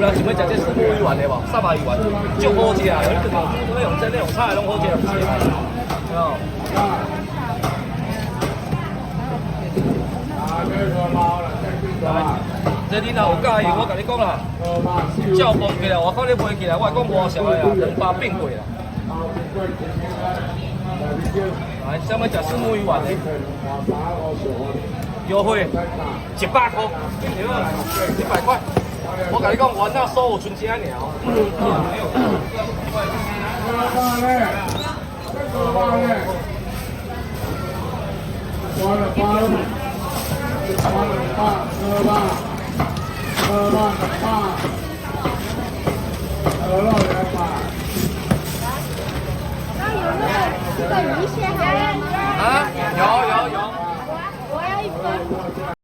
人想要食这石目鱼丸的无？300鱼丸，足好食啊！有你用蒸的、用炒的拢好食，有无？这你若有介意，我甲你讲啦，照饭起来，我看你飞起来，我讲无熟的啦，200变贵啦。来，想要食石目鱼丸的，优惠100块，100块。我甲你讲，丸仔所有剩这尔。那有那个鱼蟹还有吗？啊，有。我要1份。